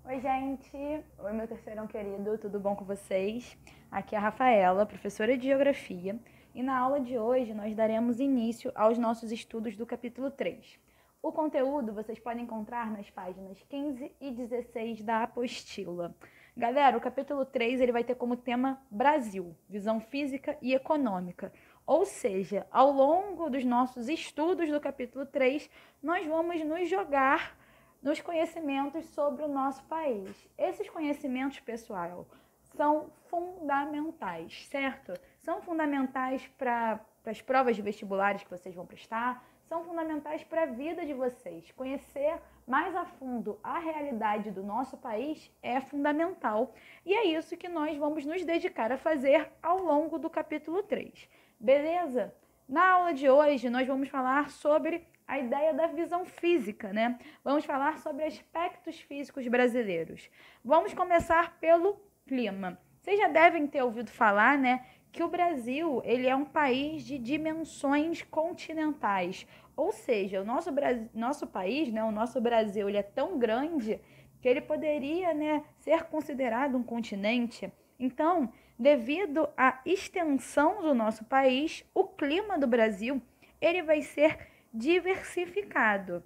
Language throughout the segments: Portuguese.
Oi, gente! Oi, meu terceirão querido, tudo bom com vocês? Aqui é a Rafaela, professora de Geografia, e na aula de hoje nós daremos início aos nossos estudos do capítulo 3. O conteúdo vocês podem encontrar nas páginas 15 e 16 da apostila. Galera, o capítulo 3 ele vai ter como tema Brasil, visão física e econômica. Ou seja, ao longo dos nossos estudos do capítulo 3, nós vamos nos jogar nos conhecimentos sobre o nosso país. Esses conhecimentos, pessoal, são fundamentais, certo? São fundamentais para as provas de vestibulares que vocês vão prestar, são fundamentais para a vida de vocês. Conhecer mais a fundo a realidade do nosso país é fundamental. E é isso que nós vamos nos dedicar a fazer ao longo do capítulo 3. Beleza? Na aula de hoje, nós vamos falar sobre a ideia da visão física, né? Vamos falar sobre aspectos físicos brasileiros. Vamos começar pelo clima. Vocês já devem ter ouvido falar, né, que o Brasil, ele é um país de dimensões continentais. Ou seja, o nosso país, né, o nosso Brasil, ele é tão grande que ele poderia, né, ser considerado um continente. Então, devido à extensão do nosso país, o clima do Brasil, ele vai ser diversificado.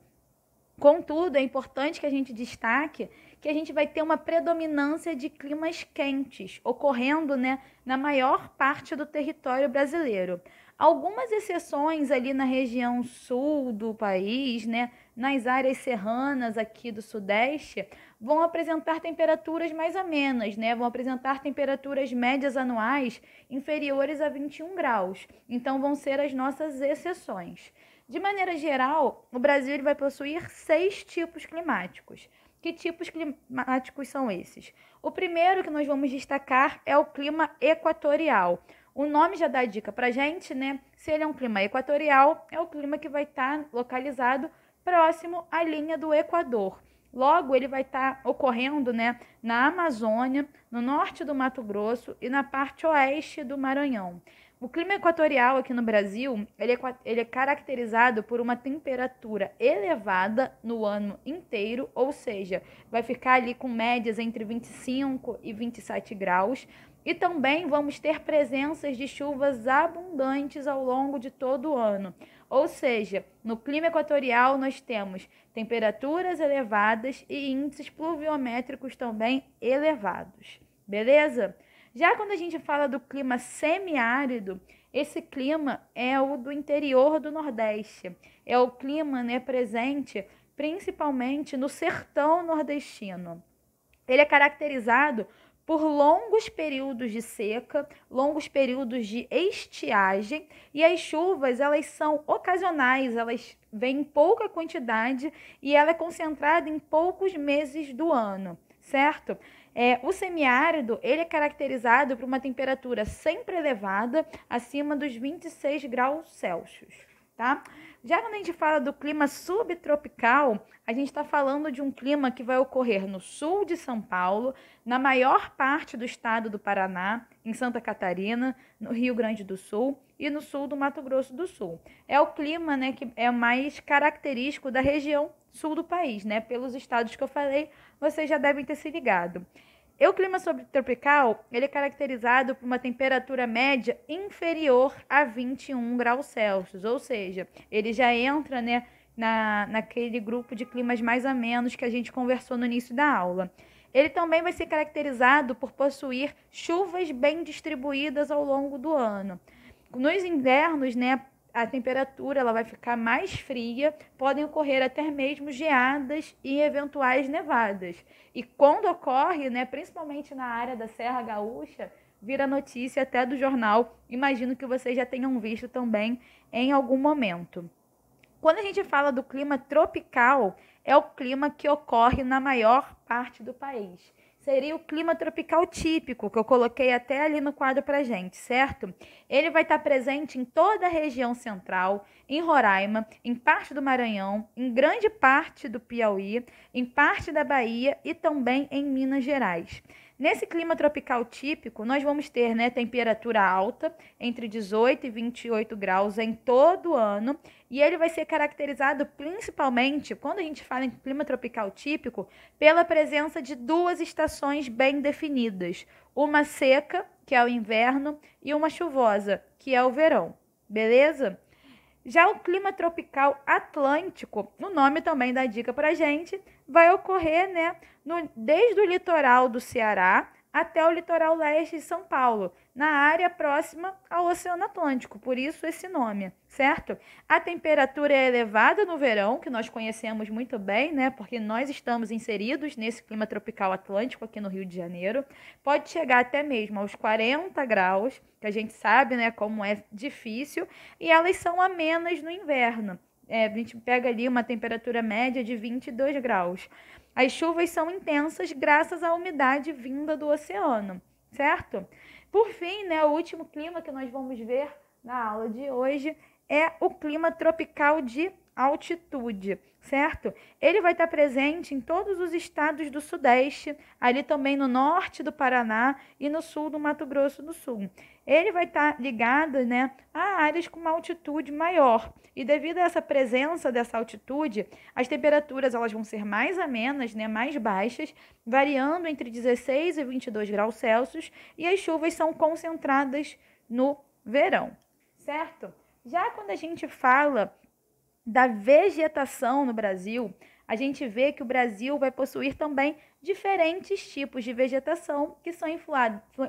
Contudo, é importante que a gente destaque que a gente vai ter uma predominância de climas quentes ocorrendo, né, na maior parte do território brasileiro. Algumas exceções ali na região sul do país, né, nas áreas serranas aqui do sudeste, vão apresentar temperaturas mais amenas, né, vão apresentar temperaturas médias anuais inferiores a 21 graus. Então, vão ser as nossas exceções. De maneira geral, o Brasil vai possuir 6 tipos climáticos. Que tipos climáticos são esses? O primeiro que nós vamos destacar é o clima equatorial. O nome já dá dica para a gente, né? Se ele é um clima equatorial, é o clima que vai estar localizado próximo à linha do Equador. Logo, ele vai estar ocorrendo, né, na Amazônia, no norte do Mato Grosso e na parte oeste do Maranhão. O clima equatorial aqui no Brasil, ele é caracterizado por uma temperatura elevada no ano inteiro, ou seja, vai ficar ali com médias entre 25 e 27 graus. E também vamos ter presenças de chuvas abundantes ao longo de todo o ano. Ou seja, no clima equatorial nós temos temperaturas elevadas e índices pluviométricos também elevados. Beleza? Já quando a gente fala do clima semiárido, esse clima é o do interior do Nordeste. É o clima, né, presente principalmente no sertão nordestino. Ele é caracterizado por longos períodos de seca, longos períodos de estiagem, e as chuvas, elas são ocasionais, elas vêm em pouca quantidade e ela é concentrada em poucos meses do ano, certo? O semiárido, ele é caracterizado por uma temperatura sempre elevada, acima dos 26 graus Celsius, tá? Já quando a gente fala do clima subtropical, a gente está falando de um clima que vai ocorrer no sul de São Paulo, na maior parte do estado do Paraná, em Santa Catarina, no Rio Grande do Sul e no sul do Mato Grosso do Sul. É o clima, né, que é mais característico da região sul do país, né? Pelos estados que eu falei, vocês já devem ter se ligado. O clima subtropical, ele é caracterizado por uma temperatura média inferior a 21 graus Celsius, ou seja, ele já entra, né, naquele grupo de climas mais amenos que a gente conversou no início da aula. Ele também vai ser caracterizado por possuir chuvas bem distribuídas ao longo do ano. Nos invernos, né, a temperatura ela vai ficar mais fria, podem ocorrer até mesmo geadas e eventuais nevadas. E quando ocorre, né, principalmente na área da Serra Gaúcha, vira notícia até do jornal. Imagino que vocês já tenham visto também em algum momento. Quando a gente fala do clima tropical, é o clima que ocorre na maior parte do país. Seria o clima tropical típico, que eu coloquei até ali no quadro pra gente, certo? Ele vai estar presente em toda a região central, em Roraima, em parte do Maranhão, em grande parte do Piauí, em parte da Bahia e também em Minas Gerais. Nesse clima tropical típico, nós vamos ter, né, temperatura alta, entre 18 e 28 graus em todo o ano, e ele vai ser caracterizado principalmente, quando a gente fala em clima tropical típico, pela presença de duas estações bem definidas, uma seca, que é o inverno, e uma chuvosa, que é o verão, beleza? Já o clima tropical atlântico, o nome também dá dica para a gente, vai ocorrer, né, desde o litoral do Ceará até o litoral leste de São Paulo, na área próxima ao Oceano Atlântico, por isso esse nome, certo? A temperatura é elevada no verão, que nós conhecemos muito bem, né, porque nós estamos inseridos nesse clima tropical atlântico aqui no Rio de Janeiro. Pode chegar até mesmo aos 40 graus, que a gente sabe, né, como é difícil, e elas são amenas no inverno. A gente pega ali uma temperatura média de 22 graus. As chuvas são intensas graças à umidade vinda do oceano, certo? Por fim, né, o último clima que nós vamos ver na aula de hoje é o clima tropical de altitude, certo? Ele vai estar presente em todos os estados do Sudeste, ali também no norte do Paraná e no sul do Mato Grosso do Sul. Ele vai estar ligado, né, a áreas com uma altitude maior. E devido a essa presença dessa altitude, as temperaturas elas vão ser mais amenas, né, mais baixas, variando entre 16 e 22 graus Celsius, e as chuvas são concentradas no verão, certo? Já quando a gente fala da vegetação no Brasil, a gente vê que o Brasil vai possuir também diferentes tipos de vegetação que são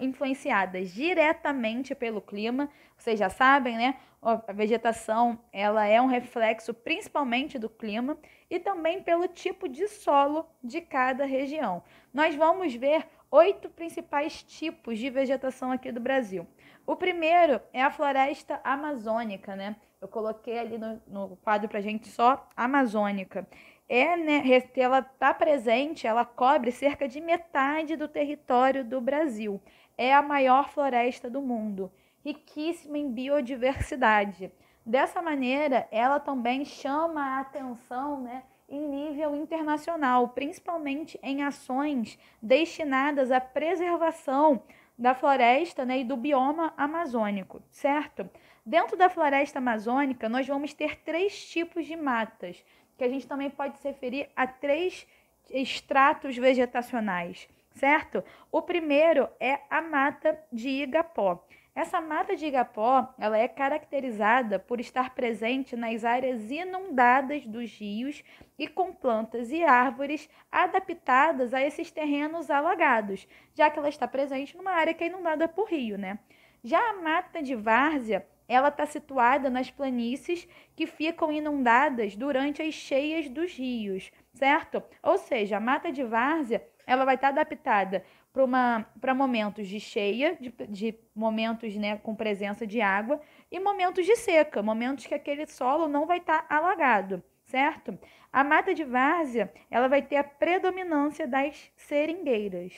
influenciadas diretamente pelo clima. Vocês já sabem, né? A vegetação ela é um reflexo principalmente do clima e também pelo tipo de solo de cada região. Nós vamos ver 8 principais tipos de vegetação aqui do Brasil. O primeiro é a floresta amazônica, né? Eu coloquei ali no quadro pra gente só amazônica. Né, ela está presente, ela cobre cerca de metade do território do Brasil. É a maior floresta do mundo, riquíssima em biodiversidade. Dessa maneira, ela também chama a atenção, né, em nível internacional, principalmente em ações destinadas à preservação da floresta, né, e do bioma amazônico, certo? Dentro da floresta amazônica, nós vamos ter 3 tipos de matas, que a gente também pode se referir a 3 estratos vegetacionais, certo? O primeiro é a mata de Igapó. Essa mata de Igapó, ela é caracterizada por estar presente nas áreas inundadas dos rios e com plantas e árvores adaptadas a esses terrenos alagados, já que ela está presente numa área que é inundada por rio, né? Já a mata de várzea, ela está situada nas planícies que ficam inundadas durante as cheias dos rios, certo? Ou seja, a mata de várzea ela vai estar adaptada para momentos de cheia, de momentos, né, com presença de água, e momentos de seca, momentos que aquele solo não vai estar alagado, certo? A mata de várzea ela vai ter a predominância das seringueiras.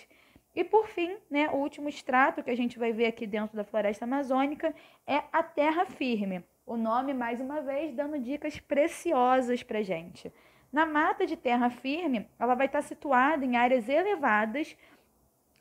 E por fim, né, o último estrato que a gente vai ver aqui dentro da floresta amazônica é a terra firme. O nome, mais uma vez, dando dicas preciosas para a gente. Na mata de terra firme, ela vai estar situada em áreas elevadas,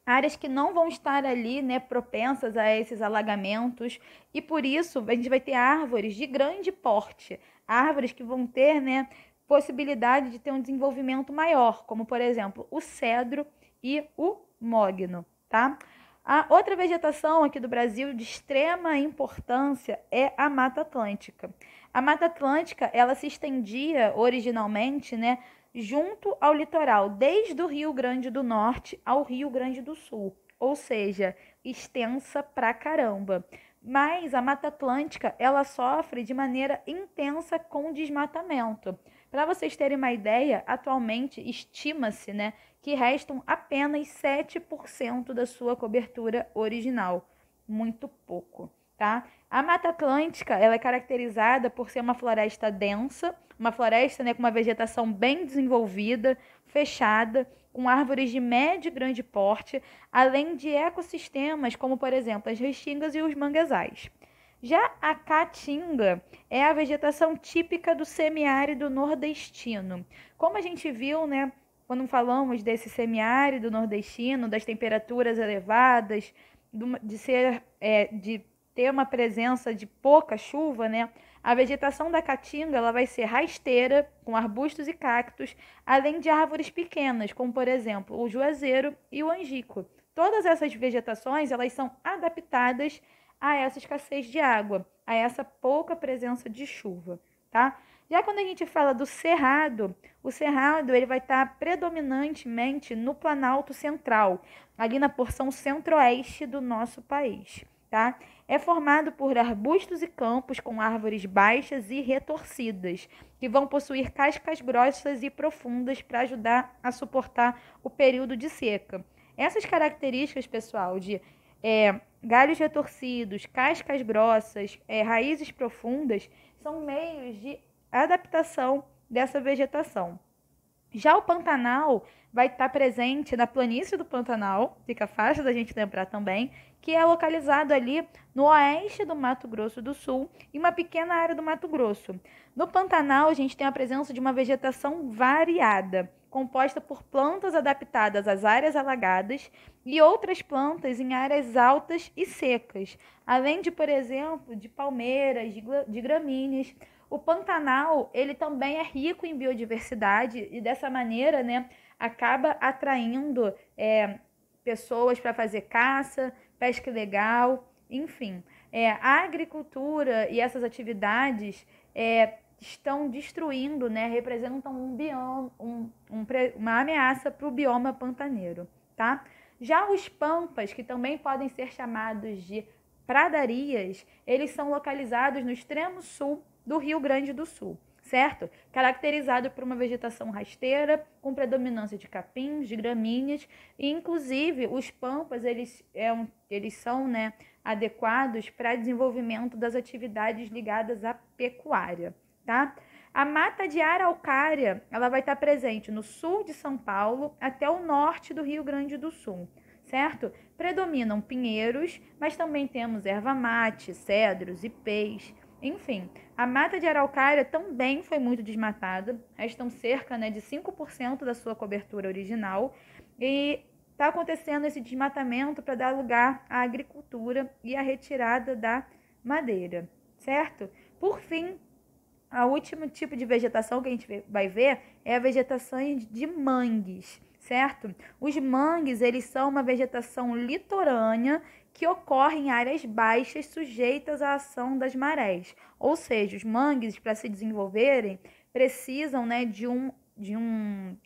áreas que não vão estar ali, né, propensas a esses alagamentos, e por isso a gente vai ter árvores de grande porte, árvores que vão ter, né, possibilidade de ter um desenvolvimento maior, como por exemplo o cedro e o mogno, tá? A outra vegetação aqui do Brasil de extrema importância é a Mata Atlântica. A Mata Atlântica, ela se estendia originalmente, né, junto ao litoral, desde o Rio Grande do Norte ao Rio Grande do Sul, ou seja, extensa pra caramba. Mas a Mata Atlântica, ela sofre de maneira intensa com desmatamento. Para vocês terem uma ideia, atualmente estima-se, né, que restam apenas 7% da sua cobertura original. Muito pouco, tá? A Mata Atlântica, ela é caracterizada por ser uma floresta densa, uma floresta, né, com uma vegetação bem desenvolvida, fechada, com árvores de médio e grande porte, além de ecossistemas como, por exemplo, as restingas e os manguezais. Já a caatinga é a vegetação típica do semiárido nordestino. Como a gente viu, né, quando falamos desse semiárido nordestino, das temperaturas elevadas, de ter uma presença de pouca chuva, né? A vegetação da caatinga ela vai ser rasteira, com arbustos e cactos, além de árvores pequenas, como por exemplo o juazeiro e o angico. Todas essas vegetações elas são adaptadas a essa escassez de água, a essa pouca presença de chuva, tá? Já quando a gente fala do cerrado, o cerrado ele vai estar predominantemente no Planalto Central, ali na porção centro-oeste do nosso país, tá? É formado por arbustos e campos com árvores baixas e retorcidas, que vão possuir cascas grossas e profundas para ajudar a suportar o período de seca. Essas características, pessoal, de galhos retorcidos, cascas grossas, raízes profundas, são meios de adaptação dessa vegetação. Já o Pantanal vai estar presente na planície do Pantanal, fica fácil da gente lembrar também, que é localizado ali no oeste do Mato Grosso do Sul e uma pequena área do Mato Grosso. No Pantanal, a gente tem a presença de uma vegetação variada, composta por plantas adaptadas às áreas alagadas e outras plantas em áreas altas e secas, além de, por exemplo, de palmeiras, de gramíneas. O Pantanal, ele também é rico em biodiversidade e dessa maneira, né, acaba atraindo pessoas para fazer caça, pesca ilegal, enfim. A agricultura e essas atividades estão destruindo, né, representam um bioma, uma ameaça para o bioma pantaneiro, tá? Já os pampas, que também podem ser chamados de pradarias, eles são localizados no extremo sul do Rio Grande do Sul, certo? Caracterizado por uma vegetação rasteira, com predominância de capins, de gramíneas, e inclusive os pampas, eles são, né, adequados para desenvolvimento das atividades ligadas à pecuária, tá? A mata de araucária, ela vai estar presente no sul de São Paulo até o norte do Rio Grande do Sul, certo? Predominam pinheiros, mas também temos erva-mate, cedros, ipês. Enfim, a mata de araucária também foi muito desmatada, restam cerca, né, de 5% da sua cobertura original e está acontecendo esse desmatamento para dar lugar à agricultura e à retirada da madeira, certo? Por fim, o último tipo de vegetação que a gente vai ver é a vegetação de mangues, certo? Os mangues, eles são uma vegetação litorânea que ocorre em áreas baixas sujeitas à ação das marés. Ou seja, os mangues, para se desenvolverem, precisam, né, de um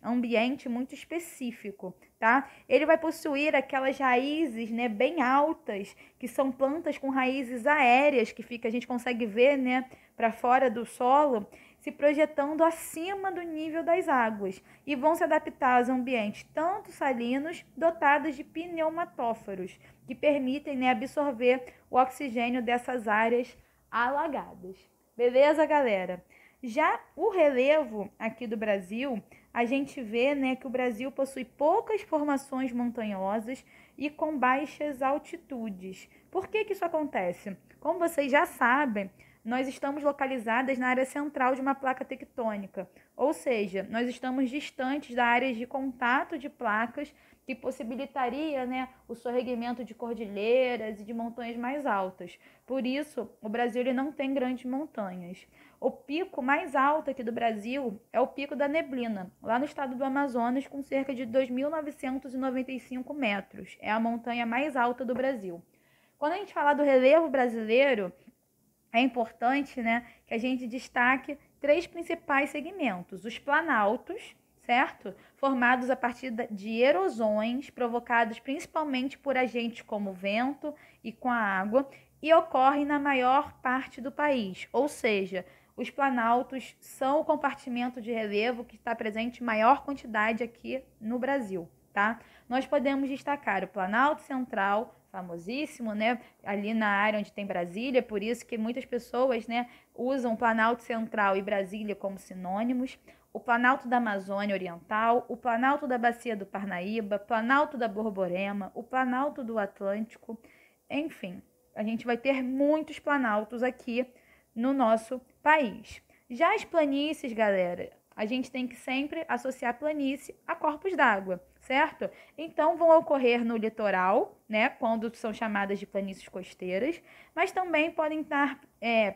ambiente muito específico, tá? Ele vai possuir aquelas raízes, né, bem altas, que são plantas com raízes aéreas, que a gente consegue ver, né, para fora do solo, se projetando acima do nível das águas e vão se adaptar aos ambientes tanto salinos, dotados de pneumatóforos, que permitem, né, absorver o oxigênio dessas áreas alagadas. Beleza, galera? Já o relevo aqui do Brasil, a gente vê, né, que o Brasil possui poucas formações montanhosas e com baixas altitudes. Por que isso acontece? Como vocês já sabem, nós estamos localizadas na área central de uma placa tectônica, ou seja, nós estamos distantes da área de contato de placas que possibilitaria, né, o sorregimento de cordilheiras e de montanhas mais altas. Por isso, o Brasil ele não tem grandes montanhas. O pico mais alto aqui do Brasil é o Pico da Neblina, lá no estado do Amazonas, com cerca de 2.995 metros. É a montanha mais alta do Brasil. Quando a gente fala do relevo brasileiro, é importante, né, que a gente destaque 3 principais segmentos. Os planaltos, certo? Formados a partir de erosões provocadas principalmente por agentes como o vento e com a água e ocorrem na maior parte do país. Ou seja, os planaltos são o compartimento de relevo que está presente em maior quantidade aqui no Brasil, tá? Nós podemos destacar o Planalto Central, famosíssimo, né, ali na área onde tem Brasília, por isso que muitas pessoas, né, usam Planalto Central e Brasília como sinônimos, o Planalto da Amazônia Oriental, o Planalto da Bacia do Parnaíba, Planalto da Borborema, o Planalto do Atlântico, enfim, a gente vai ter muitos planaltos aqui no nosso país. Já as planícies, galera, a gente tem que sempre associar planície a corpos d'água, certo? Então, vão ocorrer no litoral, né, quando são chamadas de planícies costeiras, mas também podem estar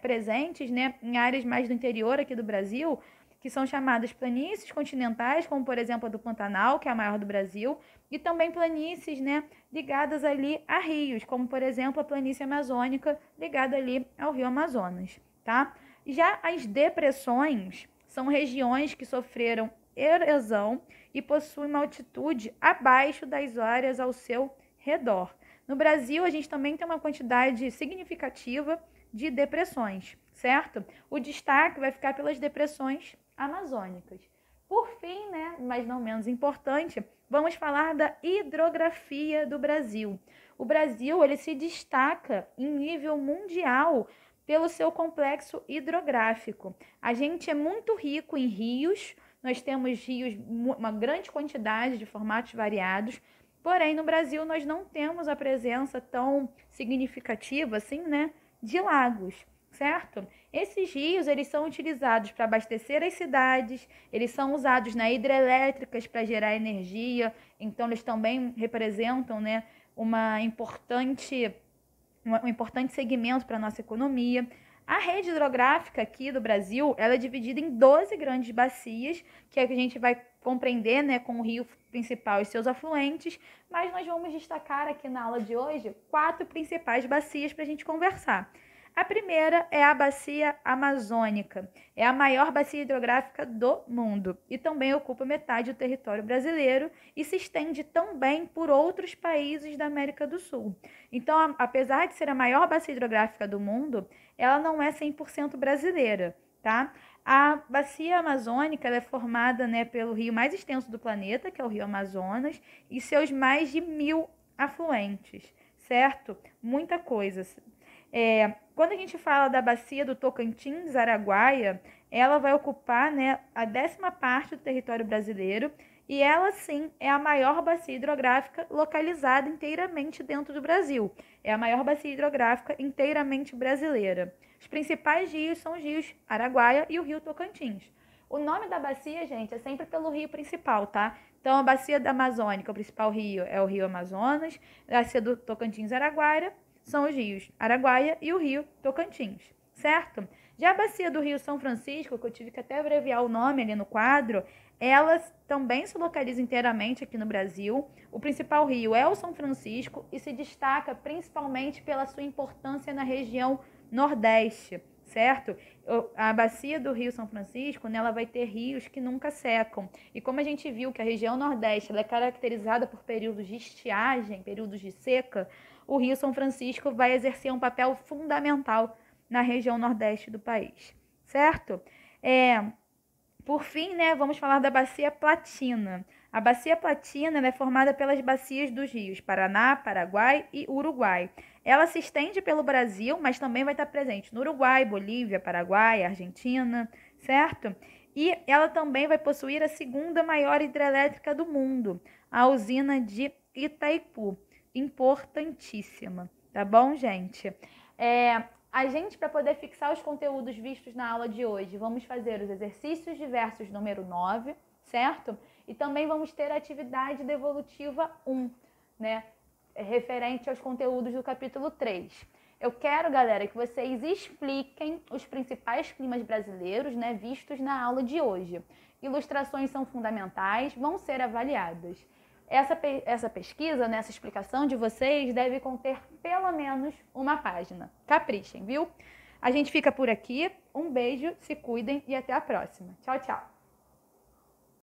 presentes, né, em áreas mais do interior aqui do Brasil, que são chamadas planícies continentais, como por exemplo a do Pantanal, que é a maior do Brasil, e também planícies, né, ligadas ali a rios, como por exemplo a planície amazônica, ligada ali ao rio Amazonas, tá? Já as depressões são regiões que sofreram erosão e possuem uma altitude abaixo das áreas ao seu redor. No Brasil, a gente também tem uma quantidade significativa de depressões, certo? O destaque vai ficar pelas depressões amazônicas. Por fim, né, mas não menos importante, vamos falar da hidrografia do Brasil. O Brasil, ele se destaca em nível mundial pelo seu complexo hidrográfico. A gente é muito rico em rios, nós temos rios, uma grande quantidade de formatos variados, porém no Brasil nós não temos a presença tão significativa assim, né, de lagos, certo? Esses rios, eles são utilizados para abastecer as cidades, eles são usados na hidrelétricas para gerar energia, então eles também representam, né, um importante segmento para a nossa economia. A rede hidrográfica aqui do Brasil, ela é dividida em 12 grandes bacias, que é que a gente vai compreender, né, com o rio principal e seus afluentes, mas nós vamos destacar aqui na aula de hoje 4 principais bacias para a gente conversar. A primeira é a bacia amazônica, é a maior bacia hidrográfica do mundo e também ocupa metade do território brasileiro e se estende também por outros países da América do Sul. Então, apesar de ser a maior bacia hidrográfica do mundo, ela não é 100% brasileira, tá? A bacia amazônica ela é formada, né, pelo rio mais extenso do planeta, que é o rio Amazonas, e seus mais de 1000 afluentes, certo? Muita coisa. Quando a gente fala da bacia do Tocantins, Araguaia, ela vai ocupar, né, a 10ª parte do território brasileiro e ela, sim, é a maior bacia hidrográfica localizada inteiramente dentro do Brasil. É a maior bacia hidrográfica inteiramente brasileira. Os principais rios são os rios Araguaia e o rio Tocantins. O nome da bacia, gente, é sempre pelo rio principal, tá? Então, a bacia da Amazônica, o principal rio é o rio Amazonas, a bacia do Tocantins, Araguaia, são os rios Araguaia e o rio Tocantins, certo? Já a bacia do rio São Francisco, que eu tive que até abreviar o nome ali no quadro, ela também se localiza inteiramente aqui no Brasil. O principal rio é o São Francisco e se destaca principalmente pela sua importância na região Nordeste, certo? A bacia do rio São Francisco, né, ela vai ter rios que nunca secam. E como a gente viu que a região Nordeste ela é caracterizada por períodos de estiagem, períodos de seca, o rio São Francisco vai exercer um papel fundamental na região Nordeste do país, certo? Por fim, né, vamos falar da Bacia Platina. A Bacia Platina ela é formada pelas bacias dos rios Paraná, Paraguai e Uruguai. Ela se estende pelo Brasil, mas também vai estar presente no Uruguai, Bolívia, Paraguai, Argentina, certo? E ela também vai possuir a 2ª maior hidrelétrica do mundo, a usina de Itaipu. Importantíssima, tá bom, gente? A gente, para poder fixar os conteúdos vistos na aula de hoje, vamos fazer os exercícios diversos número 9, certo? E também vamos ter a atividade devolutiva 1, né? Referente aos conteúdos do capítulo 3. Eu quero, galera, que vocês expliquem os principais climas brasileiros, né, vistos na aula de hoje. Ilustrações são fundamentais, vão ser avaliadas. Essa pesquisa, né, essa explicação de vocês deve conter pelo menos uma página. Caprichem, viu? A gente fica por aqui. Um beijo, se cuidem e até a próxima. Tchau, tchau!